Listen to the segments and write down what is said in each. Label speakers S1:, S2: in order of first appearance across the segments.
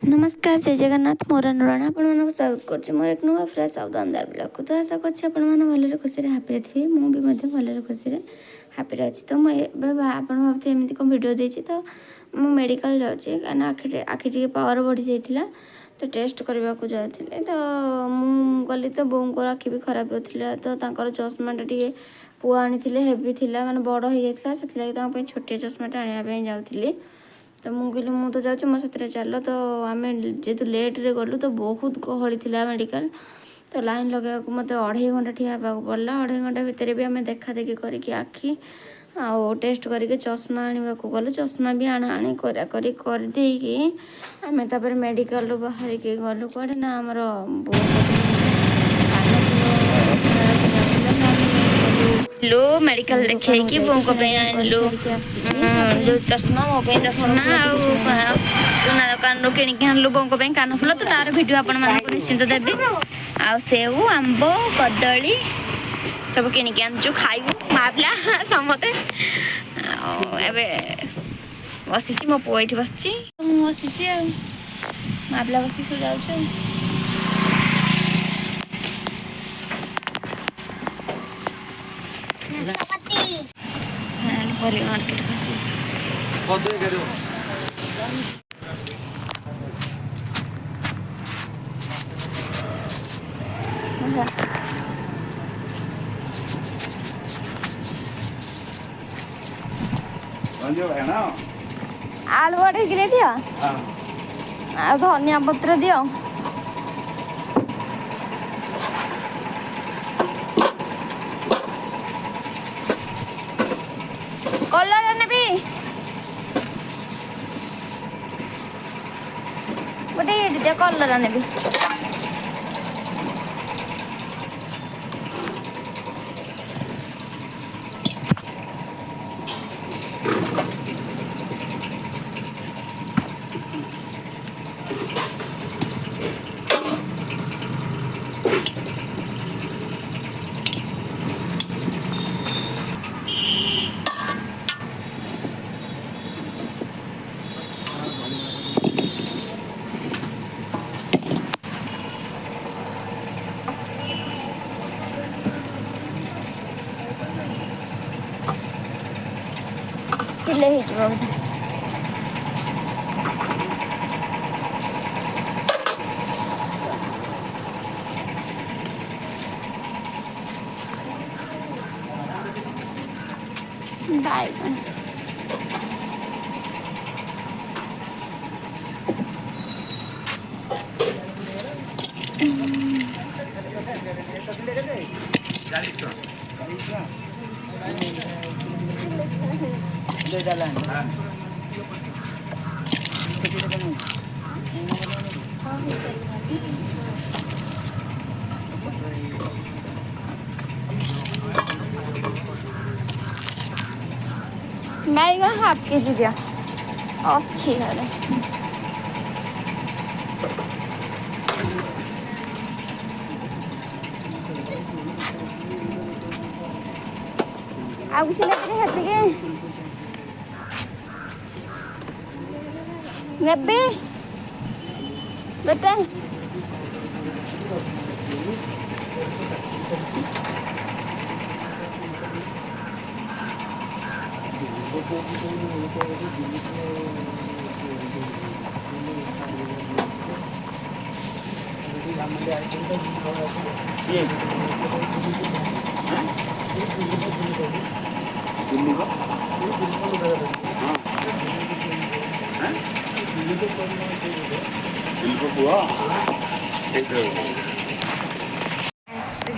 S1: नमस्कार जय जगन्नाथ मोर अनुराणा आपण स्वागत कर मोर एक नुआ फ्रेश आउ दमदार ब्लॉग तो आशा कर भलरे खुशी हापी थे मुझे भलरे खुशी हापी अच्छी तो मुझे भावते एमती कौन भिड देती तो मुझे मेडिकल जाऊँगी कहीं आखि टे पावर बढ़ी जाता तो टेस्ट करने को जाती तो मुझे गली तो बों को आखि भी खराब होता तो चश्माटा टे पुआ आनी हेवी थी माने बड़ हो जाता से छोटिया चश्माटा आने जाऊँगी तो मुझे कहली मु तो जाऊँ मो साथ चल तो आम जेहतु लेट्रे गलु तो बहुत गहली थी मेडिकल तो लाइन लगे मत 2.5 घंटा ठिया पड़ा 2.5 घंटा भितर भी आम देखा देखी करके आखि आ टेस्ट करके चश्मा आने को गलु चश्मा भी आना करदेकी आम तापर मेडिकल बाहर के गलु कड़े ना आमर लो मेडिकल देखे कि बों को आनलु जो चश्मा मो चश्मा सुना दुकान रू कि आनलु बों को कानफुल तो तार भिडियो आपण मानक निश्चिंत देवी आ सेऊ आंब कदली सब किणिक आनचु खाइबु माँ पिला समते एबे बसी मो पुआ ये बसी मुझे माँ पिला बस सब जाऊँ मार्केट आलू बड़े किले दियो आ धनिया पत्र दियो कलर नेबी गोटे ये दियो कलर नेबी किले ही जो बाय बैगन हाफ केजी दिया अच्छी है आउ किसी नेबी बेटे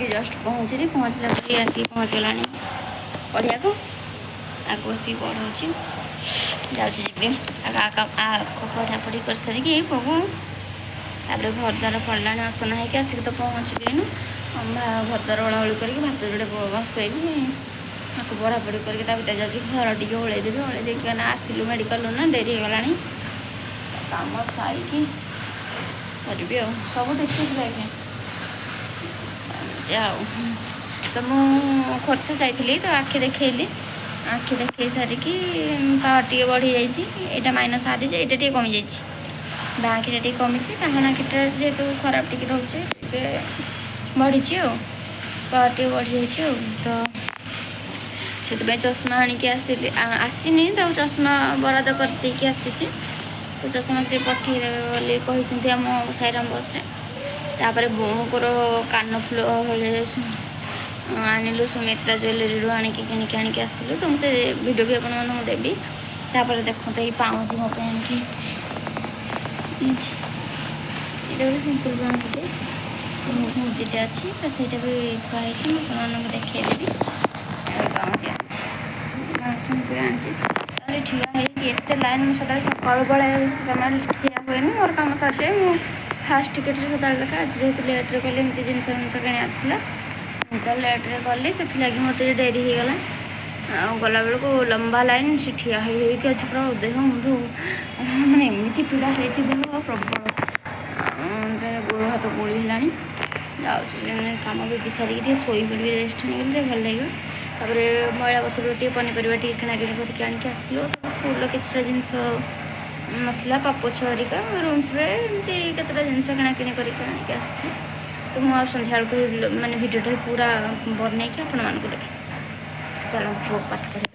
S1: जस्ट पहुँचली पहुँचला आसिक पहुँचगला पढ़िया को आगे बस पढ़ाऊँ जाऊँगी पढ़ापढ़ी कर सारिकी पगू तापर घर द्वार पड़ला असना है आसिक तो पहुँच गईनु घर द्वार ओलाओली करके भात जोड़े बसैबी आपको पढ़ापढ़ी करके जाऊँ घर टे ओल्ले देवी ओल्ले देकी आसिलु मेडिकल ना डेरी होगला कम सारिकी करी सब देखिए देखे जाओ तो मुझे खोर्धा जाइली तो आखि देखली आखि देखे सारिकी पावर टे बढ़ी जाइए यहाँ -8 ये कमी जाइए ବାଁକିଟା ଟିକେ କମିଛି, ଡାହାଣକିଟା ଯେହେତୁ ଖରାପ ଟିକେ ରହୁଛି ଟିକେ ବଢ଼ିଛି ଆଉ ପାୱାର ଟିକେ ବଢ଼ିଯାଇଛି ଆଉ। ତ ସେଥିପାଇଁ ଚଷମା ଆଣିକି ଆସିନି ତାକୁ ଚଷମା ବରାଦ କରିଦେଇକି ଆସିଛି। ତ ଚଷମା ସିଏ ପଠେଇଦେବେ ବୋଲି କହିଛନ୍ତି ଆମ ସାଇରାମ ବସ୍ରେ। ତାପରେ ବୋଉଙ୍କର କାନଫୁଲ ହଳେ ଆଣିଲୁ ସୁମିତ୍ରା ଜୁଏଲେରୀରୁ କିଣିକି ଆସିଲୁ। ତ ମୁଁ ସେ ଭିଡ଼ିଓ ବି ଆପଣମାନଙ୍କୁ ଦେବି। ତାପରେ ଦେଖନ୍ତୁ ଏଇ ପାଉଁଜି ମୋ ପାଇଁ ଆଣିକି ହେଇଛି, ଏଇଟା ଗୋଟେ ସିମ୍ପଲ୍ ପାଉଁଜିଟେ ମୁଦିଟେ ଅଛି, ତ ସେଇଟା ବି ଥୁଆ ହେଇଛି, ମୁଁ ଆପଣମାନଙ୍କୁ ଦେଖେଇଦେବି। ପାଉଁଜି ଆଣିଛି ତାପରେ ଠିଆ ହେଇକି ଏତେ ଲାଇନ୍, ମୁଁ ସଦାବେଳେ ସକାଳୁ ପଳାଏ, ବେଶୀ ସମୟ ଠିଆ ହୁଏନି, ମୋର କାମ ସରିଯାଏ। ମୁଁ ଫାଷ୍ଟ ଟିକେଟ୍ରେ ସଦାବେଳେ ଲେଖା, ଆଜି ଯେହେତୁ ଲେଟ୍ରେ ଗଲି, ଏମିତି ଜିନିଷ କିଣିବାର ଥିଲା, ମୁଁ ତ ଲେଟ୍ରେ ଗଲି, ସେଥିଲାଗି ମୋତେ ଡେରି ହେଇଗଲା। ଆଉ ଗଲାବେଳକୁ ଲମ୍ବା ଲାଇନ୍, ସେ ଠିଆ ହେଇକି ଅଛି ପୁରା ଦେହ ମୁଣ୍ଡ ମାନେ ଏମିତି ପୀଡ଼ା ହେଇଛି ଦେହ ପ୍ରବଳ, ଗୋଡ଼ ହାତ ଗୋଳି ହେଲାଣି। ଯାଉଛି କାମ ବିକି ସାରିକି ଟିକେ ଶୋଇପଡ଼ିବି, ରେଷ୍ଟ ନେଇଗଲେ ଟିକେ ଭଲ ଲାଗିବ। ତାପରେ ମଇଳା ପତ୍ର ଟିକେ ପନିପରିବା ଟିକେ କିଣାକିଣି କରିକି ଆଣିକି ଆସିଲୁ। ସ୍କୁଲର କିଛିଟା ଜିନିଷ ନଥିଲା, ପାପୋଛ ହରିକା, ରୁମ୍ ସ୍ପ୍ରେ, ଏମିତି କେତେଟା ଜିନିଷ କିଣାକିଣି କରିକି ଆଣିକି ଆସିଛି। ତ ମୁଁ ଆଉ ସନ୍ଧ୍ୟାବେଳକୁ ମାନେ ଭିଡ଼ିଓଟା ପୁରା ବନେଇକି ଆପଣମାନଙ୍କୁ ଦେବି। ଚାଲନ୍ତୁ ପୁଅ ପାଠ ପଢ଼ି